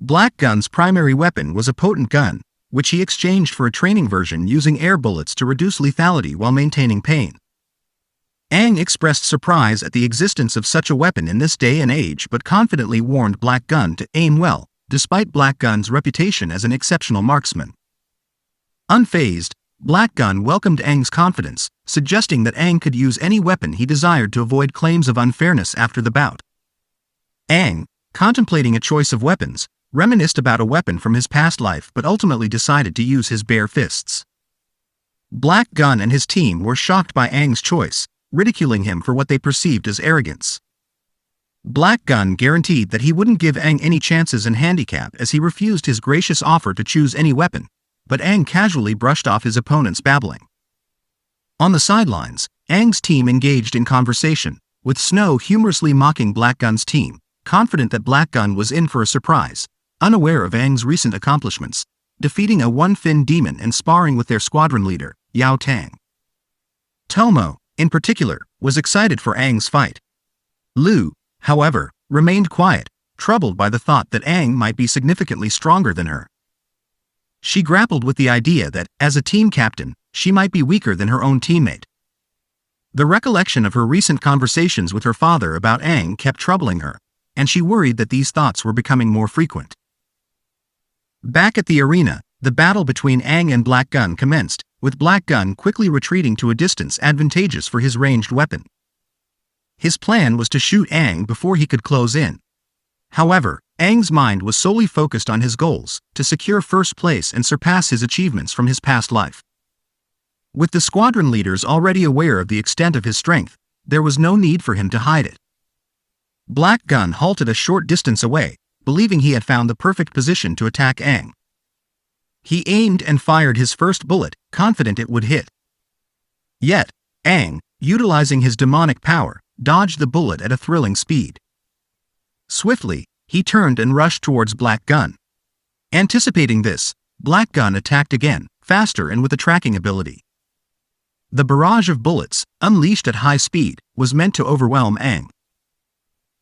Black Gun's primary weapon was a potent gun, which he exchanged for a training version using air bullets to reduce lethality while maintaining pain. Aang expressed surprise at the existence of such a weapon in this day and age but confidently warned Black Gun to aim well, despite Black Gun's reputation as an exceptional marksman. Unfazed, Black Gun welcomed Aang's confidence, suggesting that Aang could use any weapon he desired to avoid claims of unfairness after the bout. Aang, contemplating a choice of weapons, reminisced about a weapon from his past life but ultimately decided to use his bare fists. Black Gun and his team were shocked by Aang's choice, ridiculing him for what they perceived as arrogance. Black Gun guaranteed that he wouldn't give Aang any chances and handicap as he refused his gracious offer to choose any weapon, but Aang casually brushed off his opponent's babbling. On the sidelines, Aang's team engaged in conversation, with Snow humorously mocking Black Gun's team, confident that Black Gun was in for a surprise, unaware of Aang's recent accomplishments, defeating a one-fin demon and sparring with their squadron leader, Yao Tang. Tomo, in particular, was excited for Aang's fight. Lu, however, remained quiet, troubled by the thought that Aang might be significantly stronger than her. She grappled with the idea that, as a team captain, she might be weaker than her own teammate. The recollection of her recent conversations with her father about Aang kept troubling her, and she worried that these thoughts were becoming more frequent. Back at the arena, the battle between Aang and Black Gun commenced, with Black Gun quickly retreating to a distance advantageous for his ranged weapon. His plan was to shoot Aang before he could close in. However, Aang's mind was solely focused on his goals, to secure first place and surpass his achievements from his past life. With the squadron leaders already aware of the extent of his strength, there was no need for him to hide it. Black Gun halted a short distance away, believing he had found the perfect position to attack Aang. He aimed and fired his first bullet, confident it would hit. Yet, Aang, utilizing his demonic power, dodged the bullet at a thrilling speed. Swiftly, he turned and rushed towards Black Gun. Anticipating this, Black Gun attacked again, faster and with a tracking ability. The barrage of bullets, unleashed at high speed, was meant to overwhelm Aang.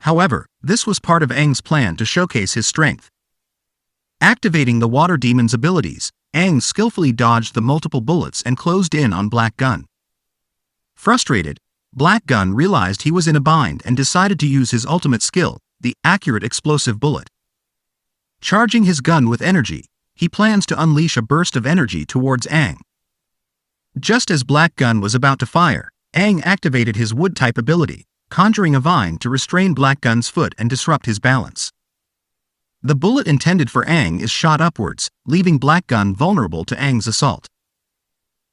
However, this was part of Aang's plan to showcase his strength. Activating the Water Demon's abilities, Aang skillfully dodged the multiple bullets and closed in on Black Gun. Frustrated, Black Gun realized he was in a bind and decided to use his ultimate skill, the accurate explosive bullet. Charging his gun with energy, he plans to unleash a burst of energy towards Aang. Just as Black Gun was about to fire, Aang activated his wood-type ability, conjuring a vine to restrain Black Gun's foot and disrupt his balance. The bullet intended for Aang is shot upwards, leaving Black Gun vulnerable to Aang's assault.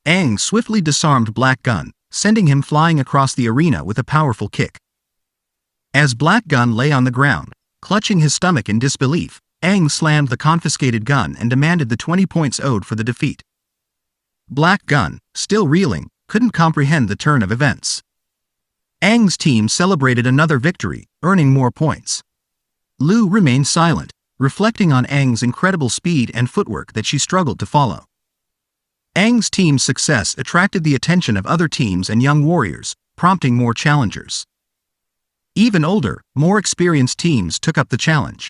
Aang swiftly disarmed Black Gun, sending him flying across the arena with a powerful kick. As Black Gun lay on the ground, clutching his stomach in disbelief, Aang slammed the confiscated gun and demanded the 20 points owed for the defeat. Black Gun, still reeling, couldn't comprehend the turn of events. Aang's team celebrated another victory, earning more points. Lu remained silent, reflecting on Aang's incredible speed and footwork that she struggled to follow. Aang's team's success attracted the attention of other teams and young warriors, prompting more challengers. Even older, more experienced teams took up the challenge.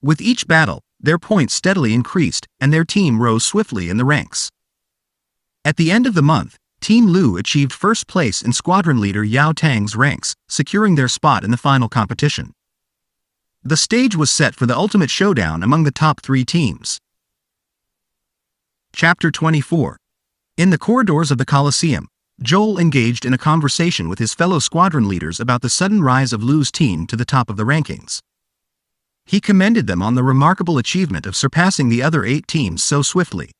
With each battle, their points steadily increased, and their team rose swiftly in the ranks. At the end of the month, Team Lu achieved first place in squadron leader Yao Tang's ranks, securing their spot in the final competition. The stage was set for the ultimate showdown among the top 3 teams. Chapter 24. In the corridors of the Colosseum, Joel engaged in a conversation with his fellow squadron leaders about the sudden rise of Lu's team to the top of the rankings. He commended them on the remarkable achievement of surpassing the other 8 teams so swiftly.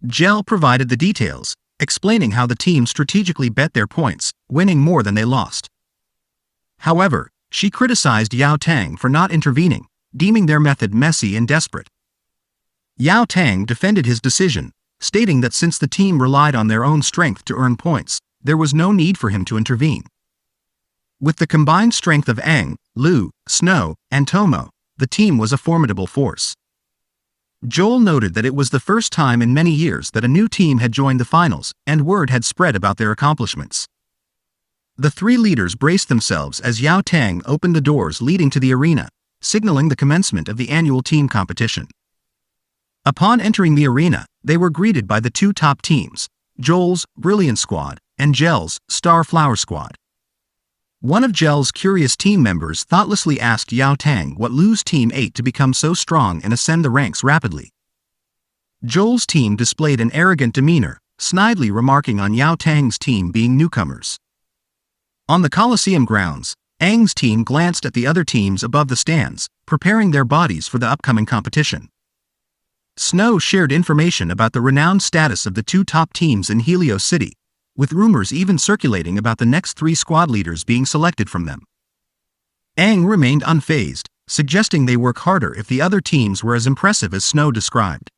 Jel provided the details, explaining how the team strategically bet their points, winning more than they lost. However, she criticized Yao Tang for not intervening, deeming their method messy and desperate. Yao Tang defended his decision, stating that since the team relied on their own strength to earn points, there was no need for him to intervene. With the combined strength of Aang, Lu, Snow, and Tomo, the team was a formidable force. Joel noted that it was the first time in many years that a new team had joined the finals, and word had spread about their accomplishments. The 3 leaders braced themselves as Yao Tang opened the doors leading to the arena, signaling the commencement of the annual team competition. Upon entering the arena, they were greeted by the two top teams, Joel's Brilliant Squad and Gel's Star Flower Squad. One of Gel's curious team members thoughtlessly asked Yao Tang what Lu's team ate to become so strong and ascend the ranks rapidly. Joel's team displayed an arrogant demeanor, snidely remarking on Yao Tang's team being newcomers. On the Coliseum grounds, Aang's team glanced at the other teams above the stands, preparing their bodies for the upcoming competition. Snow shared information about the renowned status of the two top teams in Helios City, with rumors even circulating about the next 3 squad leaders being selected from them. Aang remained unfazed, suggesting they work harder if the other teams were as impressive as Snow described.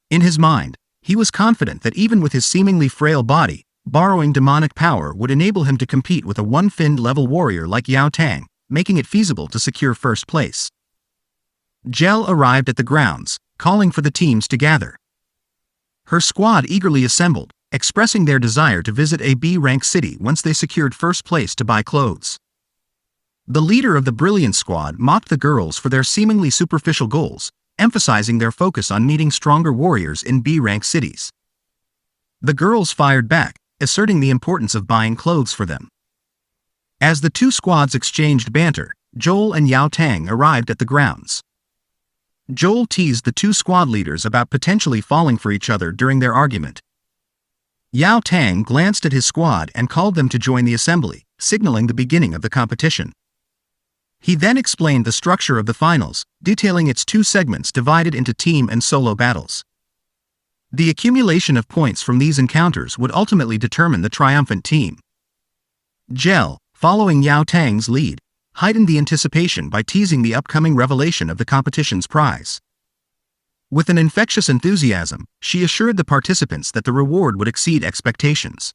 In his mind, he was confident that even with his seemingly frail body, borrowing demonic power would enable him to compete with a one-finned level warrior like Yao Tang, making it feasible to secure first place. Gel arrived at the grounds, calling for the teams to gather. Her squad eagerly assembled, expressing their desire to visit a B-rank city once they secured first place to buy clothes. The leader of the Brilliant Squad mocked the girls for their seemingly superficial goals, emphasizing their focus on meeting stronger warriors in B-rank cities. The girls fired back, asserting the importance of buying clothes for them. As the two squads exchanged banter, Joel and Yao Tang arrived at the grounds. Joel teased the two squad leaders about potentially falling for each other during their argument. Yao Tang glanced at his squad and called them to join the assembly, signaling the beginning of the competition. He then explained the structure of the finals, detailing its 2 segments divided into team and solo battles. The accumulation of points from these encounters would ultimately determine the triumphant team. Gel, following Yao Tang's lead, heightened the anticipation by teasing the upcoming revelation of the competition's prize. With an infectious enthusiasm, she assured the participants that the reward would exceed expectations.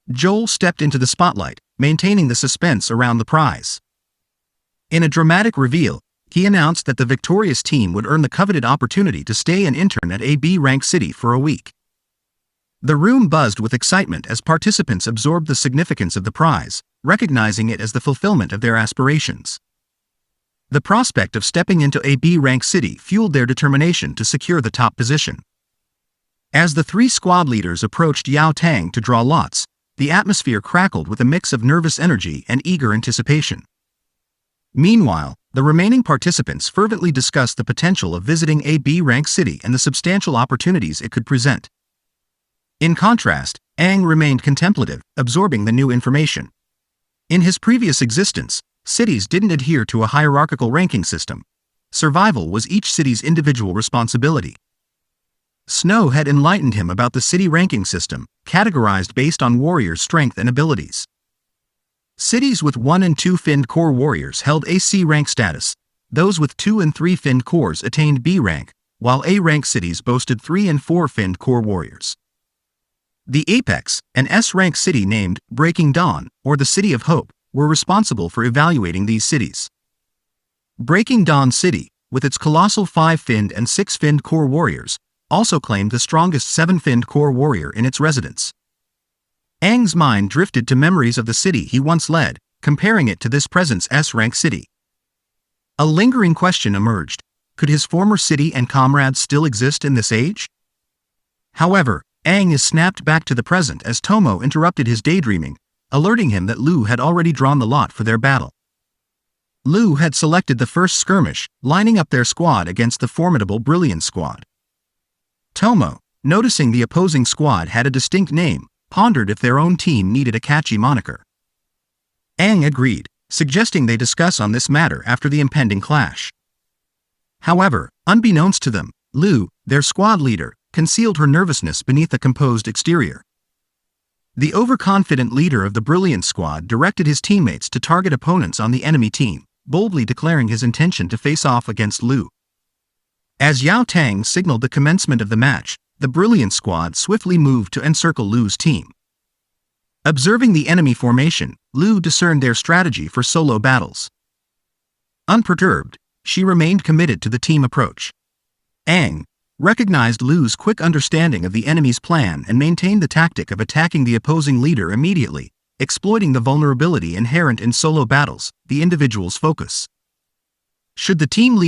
Joel stepped into the spotlight, maintaining the suspense around the prize. In a dramatic reveal, he announced that the victorious team would earn the coveted opportunity to stay and intern at a B-rank city for a week. The room buzzed with excitement as participants absorbed the significance of the prize, recognizing it as the fulfillment of their aspirations. The prospect of stepping into a B-rank city fueled their determination to secure the top position. As the 3 squad leaders approached Yao Tang to draw lots, the atmosphere crackled with a mix of nervous energy and eager anticipation. Meanwhile, the remaining participants fervently discussed the potential of visiting a B-rank city and the substantial opportunities it could present. In contrast, Aang remained contemplative, absorbing the new information. In his previous existence, cities didn't adhere to a hierarchical ranking system. Survival was each city's individual responsibility. Snow had enlightened him about the city ranking system, categorized based on warriors' strength and abilities. Cities with 1 and 2 finned core warriors held a C-rank status. Those with 2 and 3 finned cores attained B rank, while A-rank cities boasted 3 and 4 finned core warriors. The Apex, an S-rank city named Breaking Dawn, or the City of Hope, were responsible for evaluating these cities. Breaking Dawn City, with its colossal 5-finned and 6-finned core warriors, also claimed the strongest 7-finned core warrior in its residence. Aang's mind drifted to memories of the city he once led, comparing it to this present S-rank city. A lingering question emerged: could his former city and comrades still exist in this age? However, Aang is snapped back to the present as Tomo interrupted his daydreaming, alerting him that Lu had already drawn the lot for their battle. Lu had selected the first skirmish, lining up their squad against the formidable Brilliant Squad. Tomo, noticing the opposing squad had a distinct name, pondered if their own team needed a catchy moniker. Aang agreed, suggesting they discuss on this matter after the impending clash. However, unbeknownst to them, Lu, their squad leader, concealed her nervousness beneath a composed exterior. The overconfident leader of the Brilliant Squad directed his teammates to target opponents on the enemy team, boldly declaring his intention to face off against Lu. As Yao Tang signaled the commencement of the match, the Brilliant Squad swiftly moved to encircle Lu's team. Observing the enemy formation, Lu discerned their strategy for solo battles. Unperturbed, she remained committed to the team approach. Aang recognized Lu's quick understanding of the enemy's plan and maintained the tactic of attacking the opposing leader immediately, exploiting the vulnerability inherent in solo battles, the individual's focus. Should the team leader